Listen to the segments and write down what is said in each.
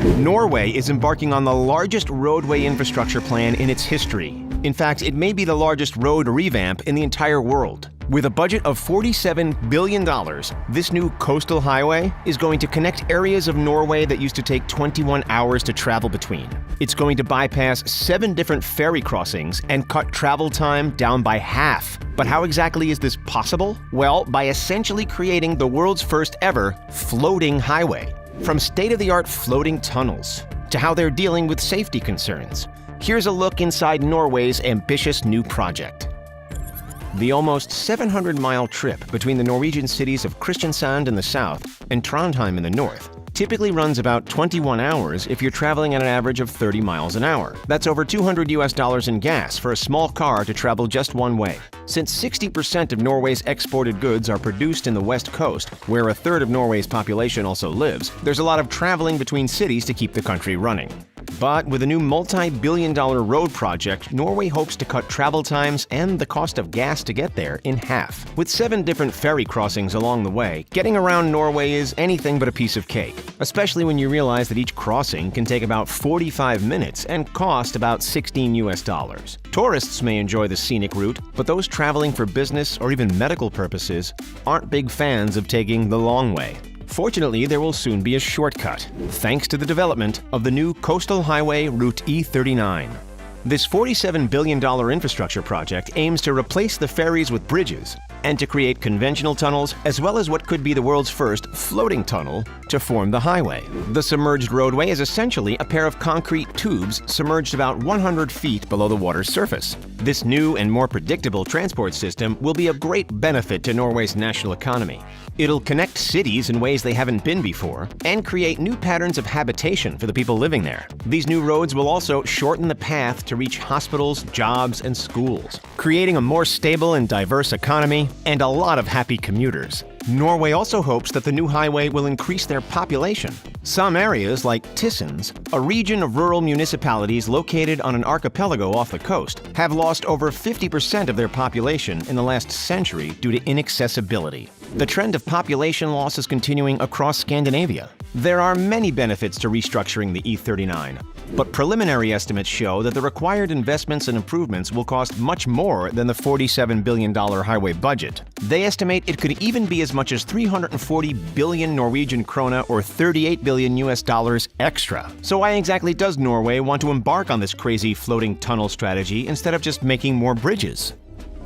Norway is embarking on the largest roadway infrastructure plan in its history. In fact, it may be the largest road revamp in the entire world. With a budget of $47 billion, this new coastal highway is going to connect areas of Norway that used to take 21 hours to travel between. It's going to bypass 7 different ferry crossings and cut travel time down by half. But how exactly is this possible? Well, by essentially creating the world's first ever floating highway. From state-of-the-art floating tunnels to how they're dealing with safety concerns. Here's a look inside Norway's ambitious new project. The almost 700-mile trip between the Norwegian cities of Kristiansand in the south and Trondheim in the north typically runs about 21 hours if you're traveling at an average of 30 miles an hour. That's over $200 in gas for a small car to travel just one way. Since 60% of Norway's exported goods are produced in the west coast, where a third of Norway's population also lives, there's a lot of traveling between cities to keep the country running. But with a new multi-billion-dollar road project, Norway hopes to cut travel times and the cost of gas to get there in half. With 7 different ferry crossings along the way, getting around Norway is anything but a piece of cake, especially when you realize that each crossing can take about 45 minutes and cost about $16. Tourists may enjoy the scenic route, but those traveling for business or even medical purposes aren't big fans of taking the long way. Fortunately, there will soon be a shortcut, thanks to the development of the new coastal highway Route E39. This $47 billion infrastructure project aims to replace the ferries with bridges and to create conventional tunnels as well as what could be the world's first floating tunnel to form the highway. The submerged roadway is essentially a pair of concrete tubes submerged about 100 feet below the water's surface. This new and more predictable transport system will be a great benefit to Norway's national economy. It'll connect cities in ways they haven't been before and create new patterns of habitation for the people living there. These new roads will also shorten the path to reach hospitals, jobs, and schools, creating a more stable and diverse economy and a lot of happy commuters. Norway also hopes that the new highway will increase their population. Some areas, like Tysons, a region of rural municipalities located on an archipelago off the coast, have lost over 50% of their population in the last century due to inaccessibility. The trend of population loss is continuing across Scandinavia. There are many benefits to restructuring the E39, but preliminary estimates show that the required investments and improvements will cost much more than the $47 billion highway budget. They estimate it could even be as much as 340 billion Norwegian krone or $38 billion extra. So why exactly does Norway want to embark on this crazy floating tunnel strategy instead of just making more bridges?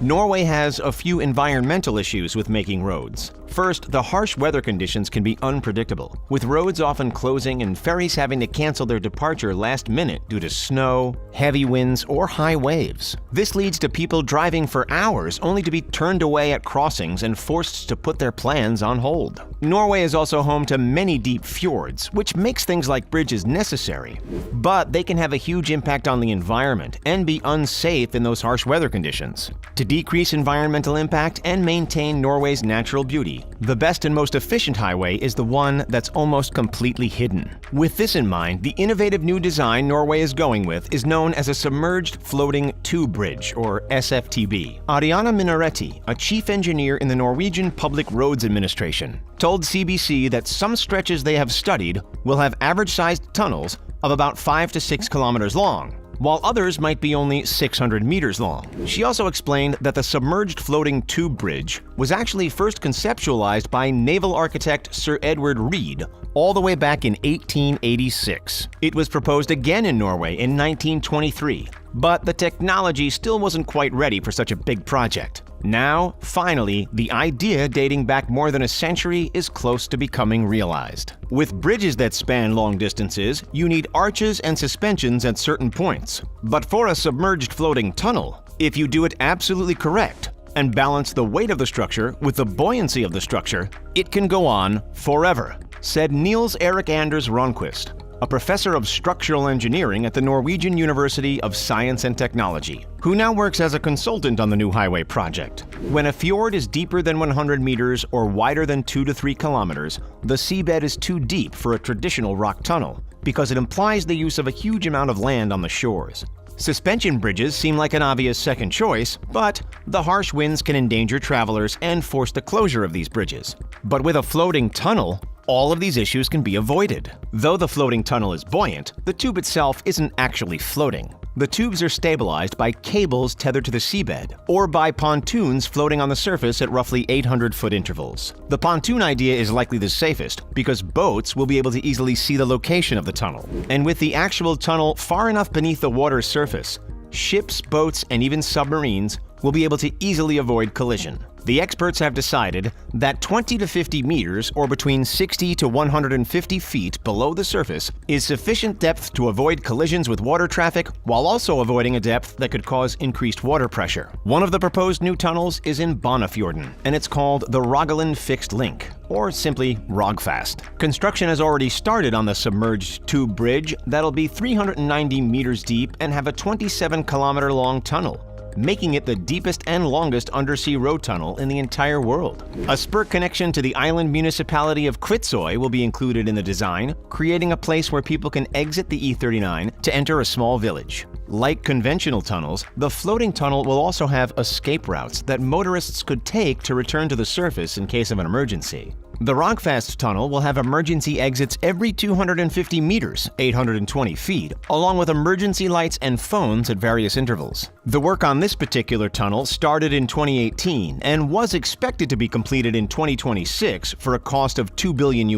Norway has a few environmental issues with making roads. First, the harsh weather conditions can be unpredictable, with roads often closing and ferries having to cancel their departure last minute due to snow, heavy winds, or high waves. This leads to people driving for hours only to be turned away at crossings and forced to put their plans on hold. Norway is also home to many deep fjords, which makes things like bridges necessary. But they can have a huge impact on the environment and be unsafe in those harsh weather conditions. To decrease environmental impact and maintain Norway's natural beauty, the best and most efficient highway is the one that's almost completely hidden. With this in mind, the innovative new design Norway is going with is known as a Submerged Floating Tube Bridge, or SFTB. Ariana Minaretti, a chief engineer in the Norwegian Public Roads Administration, told CBC that some stretches they have studied will have average-sized tunnels of about 5 to 6 kilometers long, while others might be only 600 meters long. She also explained that the submerged floating tube bridge was actually first conceptualized by naval architect Sir Edward Reed all the way back in 1886. It was proposed again in Norway in 1923, but the technology still wasn't quite ready for such a big project. Now, finally, the idea dating back more than a century is close to becoming realized. With bridges that span long distances, you need arches and suspensions at certain points. But for a submerged floating tunnel, if you do it absolutely correct and balance the weight of the structure with the buoyancy of the structure, it can go on forever, said Niels Erik Anders Ronquist, a professor of structural engineering at the Norwegian University of Science and Technology, who now works as a consultant on the new highway project. When a fjord is deeper than 100 meters or wider than 2 to 3 kilometers, the seabed is too deep for a traditional rock tunnel because it implies the use of a huge amount of land on the shores. Suspension bridges seem like an obvious second choice, but the harsh winds can endanger travelers and force the closure of these bridges. But with a floating tunnel, all of these issues can be avoided. Though the floating tunnel is buoyant, the tube itself isn't actually floating. The tubes are stabilized by cables tethered to the seabed, or by pontoons floating on the surface at roughly 800-foot intervals. The pontoon idea is likely the safest because boats will be able to easily see the location of the tunnel. And with the actual tunnel far enough beneath the water's surface, ships, boats, and even submarines will be able to easily avoid collision. The experts have decided that 20 to 50 meters, or between 60 to 150 feet below the surface, is sufficient depth to avoid collisions with water traffic while also avoiding a depth that could cause increased water pressure. One of the proposed new tunnels is in Bonnefjorden, and it's called the Rogaland Fixed Link, or simply Rogfast. Construction has already started on the submerged tube bridge that'll be 390 meters deep and have a 27-kilometer-long tunnel, making it the deepest and longest undersea road tunnel in the entire world. A spur connection to the island municipality of Kvitsøy will be included in the design, creating a place where people can exit the E39 to enter a small village. Like conventional tunnels, the floating tunnel will also have escape routes that motorists could take to return to the surface in case of an emergency. The Rogfast tunnel will have emergency exits every 250 meters, 820 feet, along with emergency lights and phones at various intervals. The work on this particular tunnel started in 2018 and was expected to be completed in 2026 for a cost of $2 billion.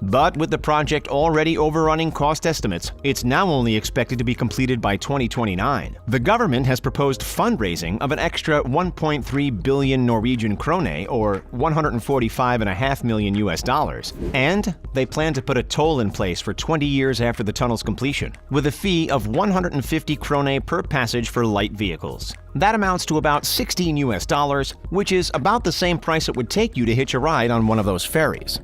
But with the project already overrunning cost estimates, it's now only expected to be completed by 2029. The government has proposed fundraising of an extra 1.3 billion Norwegian krone, or $145.5 million, and they plan to put a toll in place for 20 years after the tunnel's completion, with a fee of 150 krone per passage for light vehicles. That amounts to about $16, which is about the same price it would take you to hitch a ride on one of those ferries.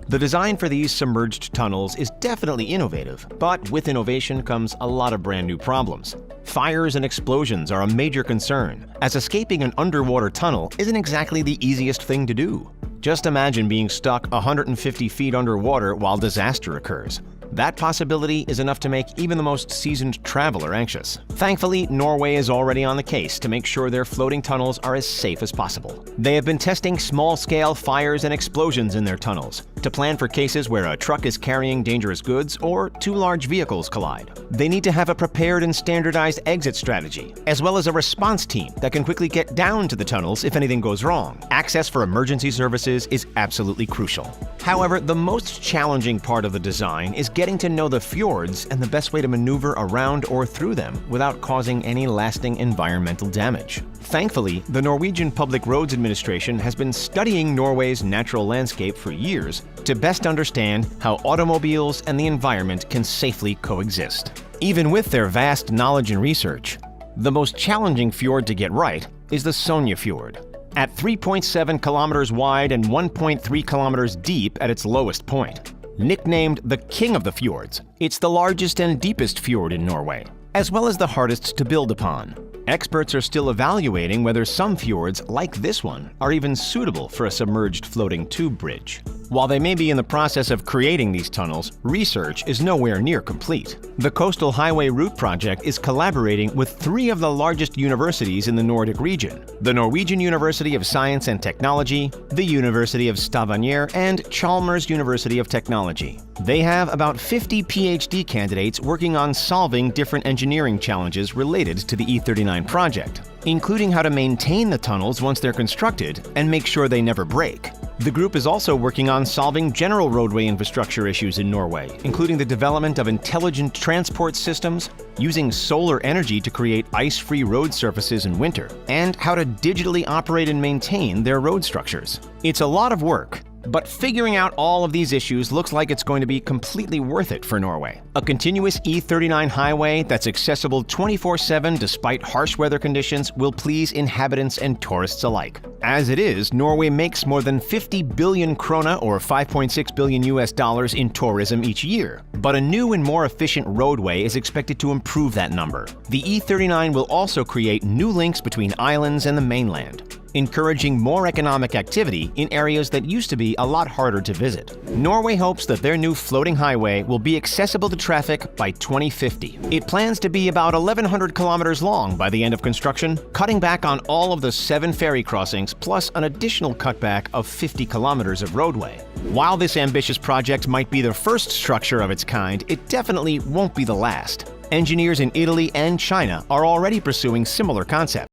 The design for these submerged tunnels is definitely innovative, but with innovation comes a lot of brand new problems. Fires and explosions are a major concern, as escaping an underwater tunnel isn't exactly the easiest thing to do. Just imagine being stuck 150 feet underwater while disaster occurs. That possibility is enough to make even the most seasoned traveler anxious. Thankfully, Norway is already on the case to make sure their floating tunnels are as safe as possible. They have been testing small-scale fires and explosions in their tunnels to plan for cases where a truck is carrying dangerous goods or two large vehicles collide. They need to have a prepared and standardized exit strategy, as well as a response team that can quickly get down to the tunnels if anything goes wrong. Access for emergency services is absolutely crucial. However, the most challenging part of the design is getting to know the fjords and the best way to maneuver around or through them without causing any lasting environmental damage. Thankfully, the Norwegian Public Roads Administration has been studying Norway's natural landscape for years to best understand how automobiles and the environment can safely coexist. Even with their vast knowledge and research, the most challenging fjord to get right is the Sonja Fjord. At 3.7 kilometers wide and 1.3 kilometers deep at its lowest point. Nicknamed the King of the Fjords, it's the largest and deepest fjord in Norway, as well as the hardest to build upon. Experts are still evaluating whether some fjords, like this one, are even suitable for a submerged floating tube bridge. While they may be in the process of creating these tunnels, research is nowhere near complete. The Coastal Highway Route Project is collaborating with three of the largest universities in the Nordic region: the Norwegian University of Science and Technology, the University of Stavanger, and Chalmers University of Technology. They have about 50 PhD candidates working on solving different engineering challenges related to the E39 project, including how to maintain the tunnels once they're constructed and make sure they never break. The group is also working on solving general roadway infrastructure issues in Norway, including the development of intelligent transport systems, using solar energy to create ice-free road surfaces in winter, and how to digitally operate and maintain their road structures. It's a lot of work, but figuring out all of these issues looks like it's going to be completely worth it for Norway. A continuous E39 highway that's accessible 24/7 despite harsh weather conditions will please inhabitants and tourists alike. As it is, Norway makes more than 50 billion krona, or $5.6 billion in tourism each year. But a new and more efficient roadway is expected to improve that number. The E39 will also create new links between islands and the mainland. encouraging more economic activity in areas that used to be a lot harder to visit. Norway hopes that their new floating highway will be accessible to traffic by 2050. It plans to be about 1,100 kilometers long by the end of construction, cutting back on all of the 7 ferry crossings plus an additional cutback of 50 kilometers of roadway. While this ambitious project might be the first structure of its kind, it definitely won't be the last. Engineers in Italy and China are already pursuing similar concepts.